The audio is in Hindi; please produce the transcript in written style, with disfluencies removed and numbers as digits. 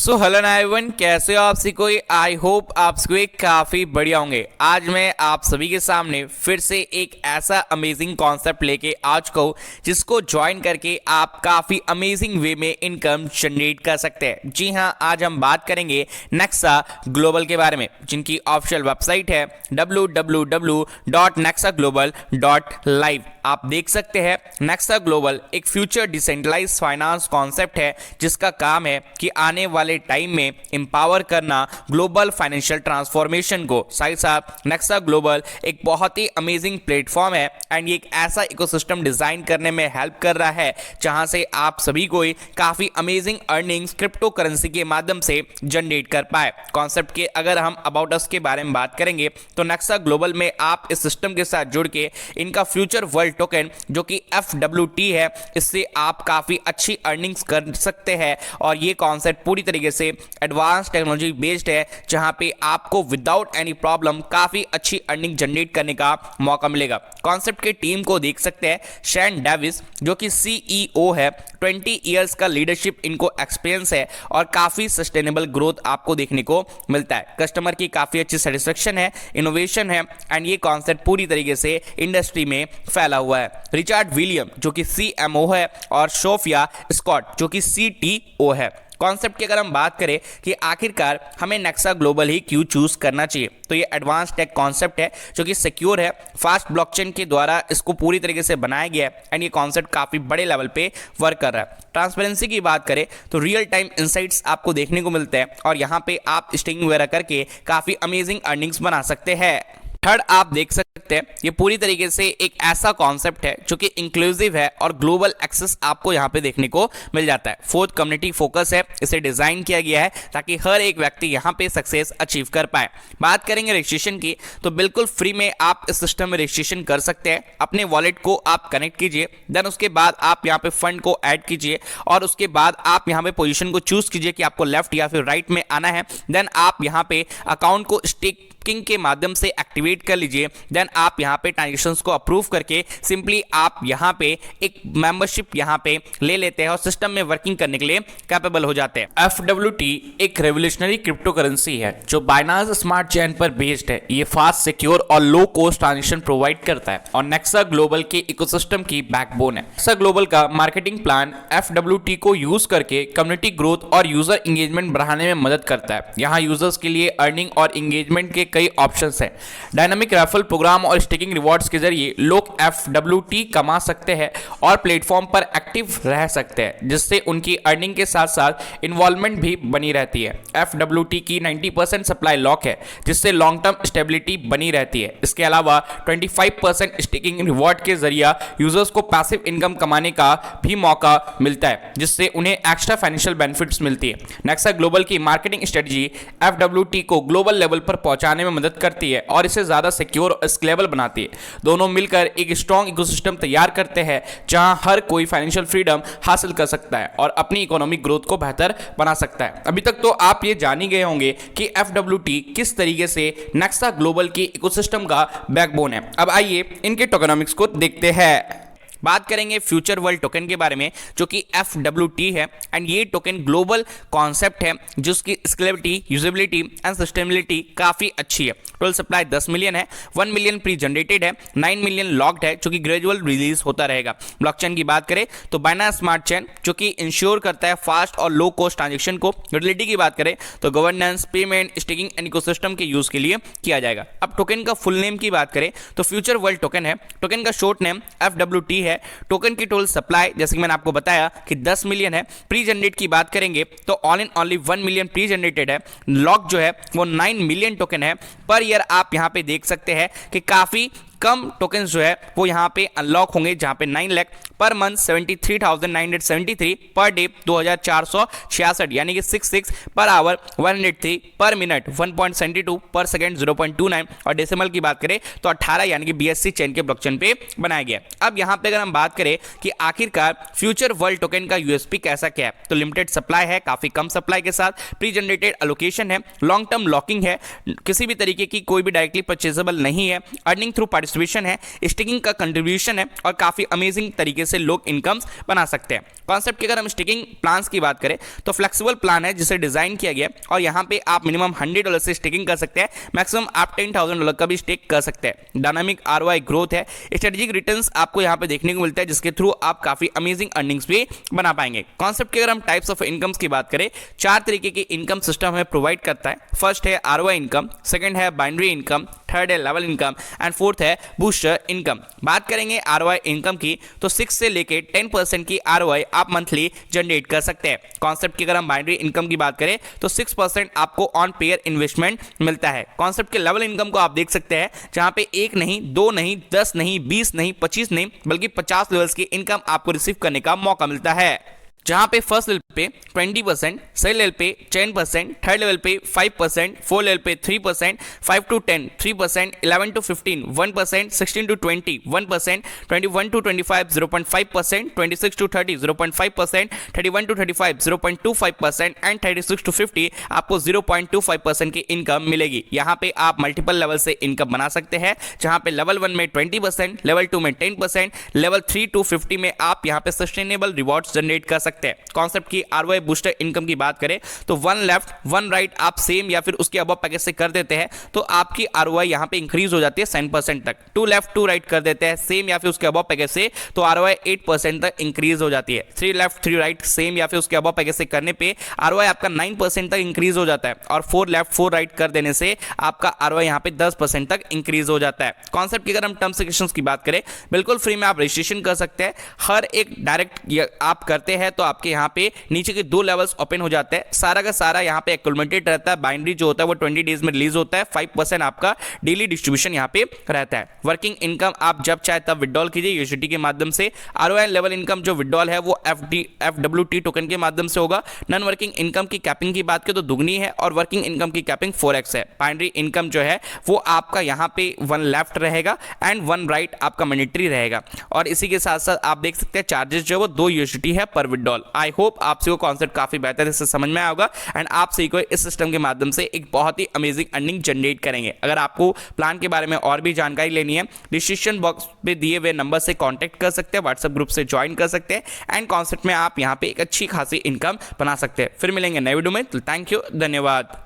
सो हेलो एवरीवन, कैसे हो आप सभी कोई। आई होप आप सभी काफ़ी बढ़िया होंगे। आज मैं आप सभी के सामने फिर से एक ऐसा अमेजिंग कॉन्सेप्ट लेके आ चुका हूँ जिसको ज्वाइन करके आप काफ़ी अमेजिंग वे में इनकम जनरेट कर सकते हैं। जी हाँ, आज हम बात करेंगे नेक्सा ग्लोबल के बारे में, जिनकी ऑफिशियल वेबसाइट है www.nexaglobal.live। आप देख सकते हैं नेक्सा ग्लोबल एक फ्यूचर डिसेंट्रलाइज्ड फाइनेंस कॉन्सेप्ट है जिसका काम है कि आने वाले टाइम में एम्पावर करना ग्लोबल फाइनेंशियल ट्रांसफॉर्मेशन को। साथ साथ नेक्सा ग्लोबल एक बहुत ही अमेजिंग प्लेटफॉर्म है एंड ये एक ऐसा इकोसिस्टम डिजाइन करने में हेल्प कर रहा है जहां से आप सभी को काफी अमेजिंग अर्निंग्स क्रिप्टो करेंसी के माध्यम से जनरेट कर पाए। कॉन्सेप्ट के अगर हम अबाउट अस के बारे में बात करेंगे तो नेक्सा ग्लोबल में आप इस सिस्टम के साथ जुड़ के इनका फ्यूचर वर्ल्ड टोकन जो कि FWT है, इससे आप काफी अच्छी अर्निंग्स कर सकते हैं। और ये कॉन्सेप्ट पूरी तरीके से एडवांस टेक्नोलॉजी बेस्ड है जहां पे आपको विदाउट एनी प्रॉब्लम काफी अच्छी अर्निंग जनरेट करने का मौका मिलेगा। कॉन्सेप्ट के टीम को देख सकते हैं, शैन डेविस जो कि CEO है, 20 इयर्स का लीडरशिप इनको एक्सपीरियंस है और काफी सस्टेनेबल ग्रोथ आपको देखने को मिलता है। कस्टमर की काफी अच्छी सेटिस्फेक्शन है, इनोवेशन है एंड ये कॉन्सेप्ट पूरी तरीके से इंडस्ट्री में फैला हुआ है। रिचर्ड विलियम जो कि CMO है और सोफिया स्कॉट जो कि CTO है। कॉन्सेप्ट की अगर हम बात करें कि आखिरकार हमें नेक्सा ग्लोबल ही क्यों चूज करना चाहिए, तो ये एडवांस टेक कॉन्सेप्ट है जो कि सिक्योर है, फास्ट ब्लॉकचेन के द्वारा इसको पूरी तरीके से बनाया गया है एंड ये कॉन्सेप्ट काफी बड़े लेवल पे वर्क कर रहा है। ट्रांसपेरेंसी की बात करें तो रियल टाइम इंसाइट्स आपको देखने को मिलते हैं और यहाँ पे आप स्टेकिंग वगैरह करके काफी अमेजिंग अर्निंग्स बना सकते हैं। थर्ड, आप देख सकते हैं ये पूरी तरीके से एक ऐसा कॉन्सेप्ट है जो कि इंक्लूसिव है और ग्लोबल एक्सेस आपको यहाँ पे देखने को मिल जाता है। फोर्थ, कम्युनिटी फोकस है, इसे डिजाइन किया गया है ताकि हर एक व्यक्ति यहाँ पे सक्सेस अचीव कर पाए। बात करेंगे रजिस्ट्रेशन की तो बिल्कुल फ्री में आप इस सिस्टम में रजिस्ट्रेशन कर सकते हैं। अपने वॉलेट को आप कनेक्ट कीजिए, देन उसके बाद आप यहाँ पे फंड को ऐड कीजिए और उसके बाद आप यहाँ पे पोजीशन को चूज कीजिए कि आपको लेफ्ट या फिर राइट में आना है। देन आप यहाँ पे अकाउंट को स्टेकिंग के माध्यम से एक्टिवेट कर लीजिए। देन आप यहाँ पे ट्रांजेक्शंस को अप्रूव करके सिंपली आप यहाँ पे एक मेंबरशिप यहाँ पे ले लेते हैं और सिस्टम में वर्किंग करने के लिए कैपेबल हो जाते हैं। FWT एक रेवोल्यूशनरी क्रिप्टो करेंसी है जो बाइनांस स्मार्ट चेन पर बेस्ड है। ये फास्ट, सिक्योर और लो कॉस्ट ट्रांजेक्शन प्रोवाइड करता है और नेक्सा ग्लोबल के इकोसिस्टम की बैकबोन है। नेक्सा ग्लोबल का मार्केटिंग प्लान FWT को यूज करके कम्युनिटी ग्रोथ और यूजर एंगेजमेंट बढ़ाने में मदद करता है। यहाँ यूजर्स के लिए अर्निंग और एंगेजमेंट के कई ऑप्शंस हैं। डायनामिक रेफरल प्रोग्राम और स्टेकिंग रिवॉर्ड्स के जरिए लोग FWT कमा सकते हैं और प्लेटफॉर्म पर एक्टिव रह सकते हैं, जिससे उनकी अर्निंग के साथ साथ इन्वॉल्वमेंट भी बनी रहती है। FWT की 90% सप्लाई लॉक है जिससे लॉन्ग टर्म स्टेबिलिटी बनी रहती है। इसके अलावा 25% स्टेकिंग रिवॉर्ड के जरिए यूजर्स को पैसिव इनकम कमाने का भी मौका मिलता है, जिससे उन्हें एक्स्ट्रा फाइनेंशियल बेनिफिट्स मिलती है। नेक्सा ग्लोबल की मार्केटिंग स्ट्रेटजी FWT को ग्लोबल लेवल पर पहुंचाने में मदद करती है और इसे ज्यादा सिक्योर और स्केलेबल बनाती है। दोनों मिलकर एक स्ट्रॉन्ग इकोसिस्टम तैयार करते हैं जहां हर कोई फाइनेंशियल फ्रीडम हासिल कर सकता है और अपनी इकोनॉमिक ग्रोथ को बेहतर बना सकता है। अभी तक तो आप ये जान ही गए होंगे कि FWT किस तरीके से नेक्सा ग्लोबल की इकोसिस्टम का बैकबोन है। अब आइए इनके टोकेनोमिक्स को देखते हैं। बात करेंगे फ्यूचर वर्ल्ड टोकन के बारे में जो कि FWT है एंड ये टोकन ग्लोबल कॉन्सेप्ट है जिसकी स्केलेबिलिटी, यूजेबिलिटी एंड सस्टेनेबिलिटी काफी अच्छी है। टोटल सप्लाई 10 मिलियन है, 1 मिलियन प्री जनरेटेड है, 9 मिलियन लॉक्ड है जो कि ग्रेजुअल रिलीज होता रहेगा। ब्लॉकचेन की बात करें तो बाइनांस स्मार्ट चेन जो कि इंश्योर करता है फास्ट और लो कॉस्ट ट्रांजेक्शन को। यूटिलिटी की बात करें तो governance, payment, staking and ecosystem के यूज के लिए किया जाएगा। अब टोकन का फुल नेम की बात करें तो फ्यूचर वर्ल्ड टोकन है। टोकन का शॉर्ट नेम FWT है। टोकन की टोटल सप्लाई जैसे कि मैंने आपको बताया कि 10 मिलियन है। प्री जनरेट की बात करेंगे तो all in only 1 million pre generated है। लॉक जो है वो 9 मिलियन टोकन है। पर ईयर आप यहां पे देख सकते हैं कि काफी कम टोकन्स जो है वो यहाँ पे अनलॉक होंगे, जहाँ पे 9 lakh per month 73,973 per day 2466 यानी कि 66 पर आवर 103 पर मिनट 1.72 पर सेकेंड 0.29 और डेसिमल की बात करें तो 18 यानी कि BSC चेन के ब्लॉकचेन पे बनाया गया। अब यहाँ पे अगर हम बात करें कि आखिरकार फ्यूचर वर्ल्ड टोकन का USP कैसा क्या है, तो लिमिटेड सप्लाई है, काफी कम सप्लाई के साथ प्री जनरेटेड एलोकेशन है, लॉन्ग टर्म लॉकिंग है, किसी भी तरीके की कोई भी डायरेक्टली परचेजेबल नहीं है, अर्निंग थ्रू डिस्ट्रीब्यूशन है, स्टिकिंग का कंट्रीब्यूशन है और काफ़ी अमेजिंग तरीके से लोग इनकम्स बना सकते हैं। कॉन्सेप्ट की अगर हम स्टिकिंग प्लान्स की बात करें तो फ्लेक्सिबल प्लान है जिसे डिजाइन किया गया और यहाँ पे आप मिनिमम $100 से स्टिकिंग कर सकते हैं, मैक्सिमम आप $10,000 का भी स्टिक कर सकते हैं। डायनामिक ROI ग्रोथ है, स्ट्रेटेजिक रिटर्न्स आपको यहाँ पे देखने को मिलता है जिसके थ्रू आप काफी अमेजिंग अर्निंग्स भी बना पाएंगे। कॉन्सेप्ट की अगर हम टाइप्स ऑफ इनकम्स की बात करें, 4 तरीके की इनकम सिस्टम हमें प्रोवाइड करता है। फर्स्ट है ROI इनकम, सेकंड है बाइनरी इनकम, थर्ड है लेवल इनकम एंड फोर्थ है बूस्टर इनकम। बात करेंगे ROI इनकम की तो 6 से लेके 10% की ROI आप मंथली जनरेट कर सकते हैं। कॉन्सेप्ट की अगर हम बाइनरी इनकम की बात करें तो 6% आपको ऑन पेयर इन्वेस्टमेंट मिलता है। कॉन्सेप्ट के लेवल इनकम को आप देख सकते हैं जहां पे 1 नहीं, 2 नहीं, 10 नहीं, 20 नहीं, 25 नहीं बल्कि 50 लेवल्स की इनकम आपको रिसीव करने का मौका मिलता है, जहां पे फर्स्ट लेवल पे 20%, सेकंड लेवल पे 10%, थर्ड लेवल पे 5%, फोर्थ लेवल पे 3%, 5 to 10 3%, 11 to 15 1%, 16 to 20 1%, 21 to 25 0.5%, 26 to 30 0.5%, 31 to 35 0.25% and 36 to 50 आपको 0.25% की इनकम मिलेगी। यहाँ पे आप मल्टीपल लेवल से इनकम बना सकते हैं, जहाँ पे लेवल 1 में 20%, लेवल 2 में 10%, लेवल 3 to 50 में आप यहाँ पे सस्टेनेबल रिवॉर्ड्स जनरेट कर सकते हैं। कॉन्सेप्ट की ROI बूस्टर इनकम की बात करें तो 1 लेफ्ट 1 राइट आप सेम या फिर उसके अबव पैकेज से कर देते हैं तो आपकी ROI यहां पे इंक्रीज हो जाती है 7% तक। 2 लेफ्ट 2 राइट कर देते हैं सेम या फिर उसके अबव पैकेज से तो ROI 8% तक इंक्रीज हो जाती है। 3 लेफ्ट 3 राइट सेम या फिर उसके अबव पैकेज से करने पे ROI आपका 9% तक इंक्रीज हो जाता है और 4 लेफ्ट 4 राइट कर देने से आपका ROI यहां पे 10% तक इंक्रीज हो जाता है। कॉन्सेप्ट की अगर हम टर्म्स एंड कंडीशंस की बात करें, बिल्कुल फ्री में आप रजिस्ट्रेशन कर सकते हैं। हर एक डायरेक्ट आप करते हैं तो आपके यहाँ पे नीचे के 2 लेवल्स ओपन हो जाते हैं। सारा का सारा यहाँ पे एक्युमुलेटेड रहता है। बाइनरी जो होता है वो 20 डेज में रिलीज होता है। 5% आपका डेली डिस्ट्रीब्यूशन यहाँ पे रहता है। वर्किंग इनकम आप जब चाहे तब विड्रॉल कीजिए USDT के माध्यम से। ROI लेवल इनकम जो विड्रॉल है वो FWT टोकन के माध्यम से होगा। नॉन वर्किंग इनकम की कैपिंग की बात करें तो दुगनी है और वर्किंग इनकम की कैपिंग 4x है। बाइनरी इनकम जो है वो आपका यहाँ पे 1 लेफ्ट रहेगा एंड 1 राइट आपका मैंडेटरी रहेगा और इसी के साथ साथ आप देख सकते हैं चार्जेस जो है वो 2 USDT है पर विड्रॉल। आई होप आपसे वो कॉन्सेप्ट काफी बेहतर से समझ में आया होगा एंड आप सही को इस सिस्टम के माध्यम से एक बहुत ही अमेजिंग अर्निंग जनरेट करेंगे। अगर आपको प्लान के बारे में और भी जानकारी लेनी है डिस्क्रिप्शन बॉक्स पे दिए हुए नंबर से कांटेक्ट कर सकते हैं, व्हाट्सएप ग्रुप से ज्वाइन कर सकते हैं एंड कॉन्सेप्ट में आप यहाँ पे एक अच्छी खासी इनकम बना सकते हैं। फिर मिलेंगे नए वीडियो में, तो थैंक यू, धन्यवाद।